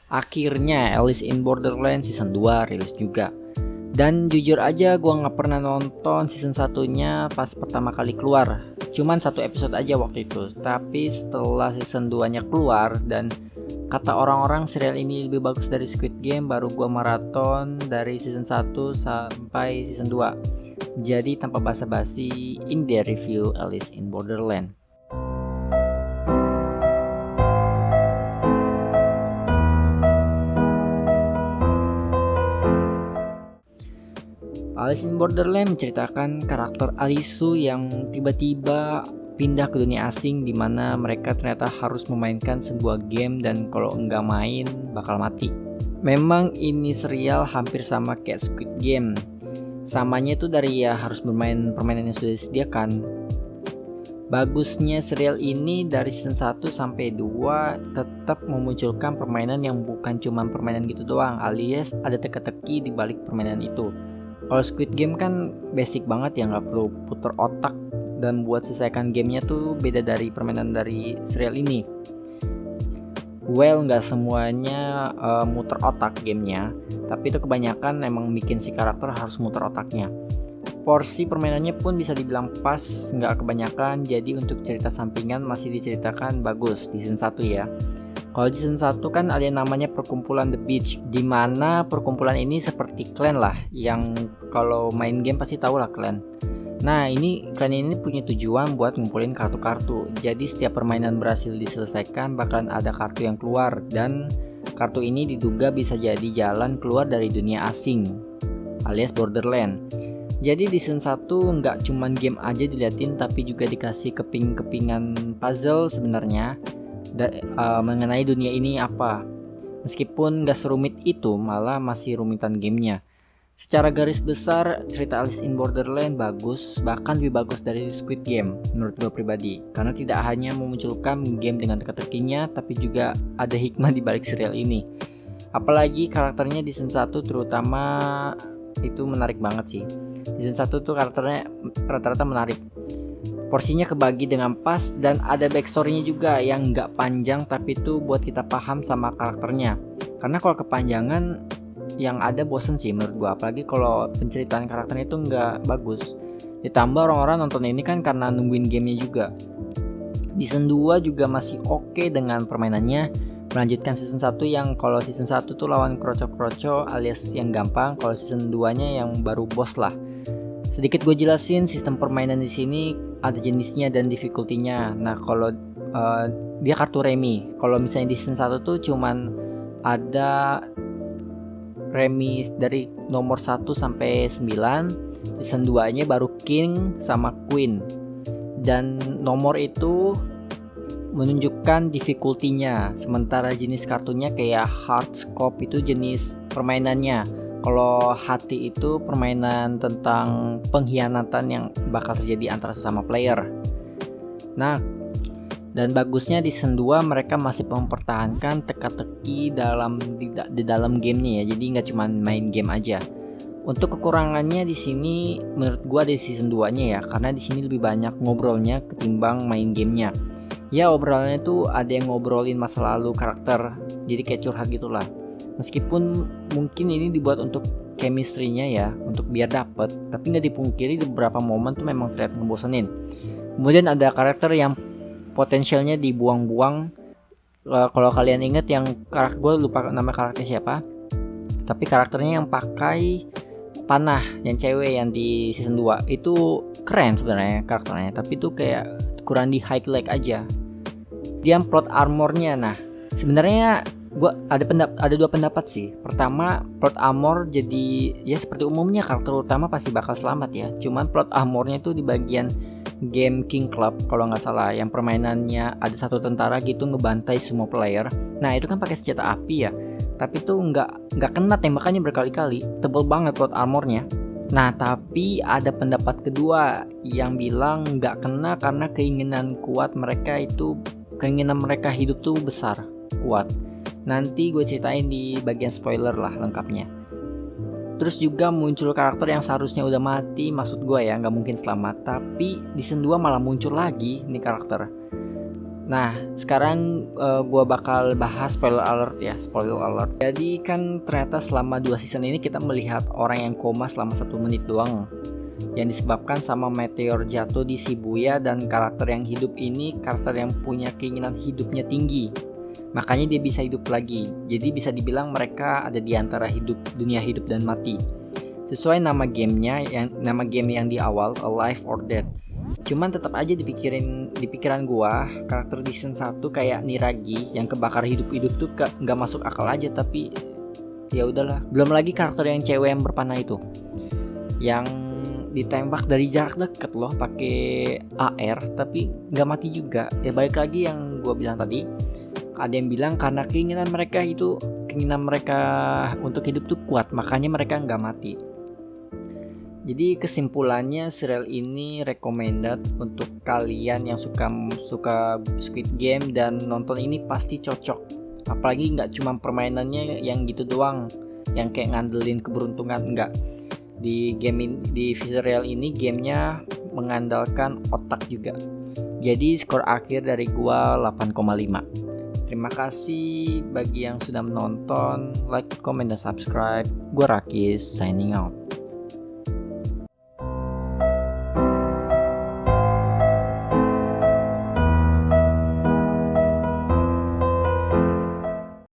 Akhirnya Alice in Borderland season 2 rilis juga. Dan jujur aja gue gak pernah nonton season satunya pas pertama kali keluar. Cuman 1 episode aja waktu itu. Tapi setelah season 2 nya keluar dan kata orang-orang serial ini lebih bagus dari Squid Game, baru gue maraton dari season 1 sampai season 2. Jadi tanpa basa-basi, in the review Alice in Borderland. Alice in Borderland menceritakan karakter Alisu yang tiba-tiba pindah ke dunia asing di mana mereka ternyata harus memainkan sebuah game dan kalau enggak main bakal mati. Memang ini serial hampir sama kayak Squid Game. Samanya itu dari harus bermain permainan yang sudah disediakan. Bagusnya serial ini dari season 1 sampai 2 tetap memunculkan permainan yang bukan cuma permainan gitu doang, alias ada teka-teki di balik permainan itu. Kalau Squid Game kan basic banget ya, nggak perlu puter otak, dan buat selesaikan gamenya tuh beda dari permainan dari serial ini. Well, nggak semuanya muter otak gamenya, tapi itu kebanyakan emang bikin si karakter harus muter otaknya. Porsi permainannya pun bisa dibilang pas, nggak kebanyakan, jadi untuk cerita sampingan masih diceritakan bagus di season 1 ya. Kalau di season 1 kan ada yang namanya perkumpulan The Beach, di mana perkumpulan ini seperti clan lah, yang kalau main game pasti tahu lah clan. Nah, clan ini punya tujuan buat ngumpulin kartu-kartu. Jadi setiap permainan berhasil diselesaikan bakalan ada kartu yang keluar, dan kartu ini diduga bisa jadi jalan keluar dari dunia asing alias Borderland. Jadi di season 1 nggak cuman game aja diliatin, tapi juga dikasih keping-kepingan puzzle sebenarnya mengenai dunia ini apa. Meskipun gak serumit itu, malah masih rumitan gamenya. Secara garis besar, cerita Alice in Borderland bagus, bahkan lebih bagus dari Squid Game menurut gue pribadi. Karena tidak hanya memunculkan game dengan teka-tekinya, tapi juga ada hikmah di balik serial ini. Apalagi karakternya di season 1 terutama itu menarik banget sih. Di season 1 tuh karakternya rata-rata menarik. Porsinya kebagi dengan pas dan ada backstory-nya juga yang nggak panjang, tapi itu buat kita paham sama karakternya. Karena kalau kepanjangan yang ada bosen sih menurut gua, apalagi kalau penceritaan karakternya itu nggak bagus. Ditambah orang-orang nonton ini kan karena nungguin gamenya juga. Di season 2 juga masih oke dengan permainannya, melanjutkan season 1 yang kalau season 1 tuh lawan kroco-kroco alias yang gampang, kalau season 2-nya yang baru boss lah. Sedikit gue jelasin sistem permainan di sini, ada jenisnya dan difficulty-nya. Nah, kalau dia kartu remi. Kalau misalnya di season 1 tuh cuman ada remi dari nomor 1 sampai 9. Season 2-nya baru king sama queen. Dan nomor itu menunjukkan difficulty-nya. Sementara jenis kartunya kayak hard scope itu jenis permainannya. Kalau hati itu permainan tentang pengkhianatan yang bakal terjadi antara sesama player. Nah, dan bagusnya di season 2 mereka masih mempertahankan teka-teki di dalam gamenya ya. Jadi nggak cuma main game aja. Untuk kekurangannya di sini menurut gua di season 2-nya ya, karena di sini lebih banyak ngobrolnya ketimbang main gamenya. Ya, obrolannya itu ada yang ngobrolin masa lalu karakter, jadi kayak curhat gitulah. Meskipun mungkin ini dibuat untuk chemistry-nya ya, untuk biar dapet, tapi nggak dipungkiri di beberapa momen tuh memang terlihat ngebosenin. Kemudian ada karakter yang potensialnya dibuang-buang. Kalau kalian inget yang karakter, gue lupa nama karakternya siapa, tapi karakternya yang pakai panah, yang cewek yang di season 2 itu keren sebenarnya karakternya, tapi itu kayak kurang di highlight aja. Dia plot armornya, nah sebenarnya gue ada dua pendapat sih. Pertama, plot armor jadi ya seperti umumnya karakter utama pasti bakal selamat ya. Cuman plot armornya itu di bagian game King Club kalau nggak salah, yang permainannya ada satu tentara gitu ngebantai semua player. Nah itu kan pakai senjata api ya, tapi tuh nggak kena tembakannya berkali-kali, tebel banget plot armornya. Nah tapi ada pendapat kedua yang bilang nggak kena karena keinginan mereka hidup tuh besar, kuat. Nanti gue ceritain di bagian spoiler lah lengkapnya. Terus juga muncul karakter yang seharusnya udah mati, maksud gue ya nggak mungkin selamat, tapi di season 2 malah muncul lagi nih karakter. Nah, sekarang gua bakal bahas spoiler alert ya, spoiler alert. Jadi kan ternyata selama 2 season ini kita melihat orang yang koma selama 1 menit doang, yang disebabkan sama meteor jatuh di Shibuya, dan karakter yang hidup ini karakter yang punya keinginan hidupnya tinggi. Makanya dia bisa hidup lagi. Jadi bisa dibilang mereka ada di antara dunia hidup dan mati. Sesuai nama game yang di awal, Alive or Dead. Cuman tetap aja di pikiran gua, karakter di season 1 kayak Niragi yang kebakar hidup-hidup tuh nggak masuk akal aja, tapi ya udahlah. Belum lagi karakter yang cewek yang berpanah itu, yang ditembak dari jarak dekat loh pakai AR tapi nggak mati juga. Ya balik lagi yang gua bilang tadi, ada yang bilang karena keinginan mereka untuk hidup tuh kuat, makanya mereka nggak mati. Jadi kesimpulannya, serial ini recommended untuk kalian yang suka Squid Game, dan nonton ini pasti cocok. Apalagi nggak cuma permainannya yang gitu doang, yang kayak ngandelin keberuntungan, enggak. Di serial ini gamenya mengandalkan otak juga. Jadi skor akhir dari gua 8,5. Terima kasih bagi yang sudah menonton. Like, comment, dan subscribe. Gua Rakis, signing out.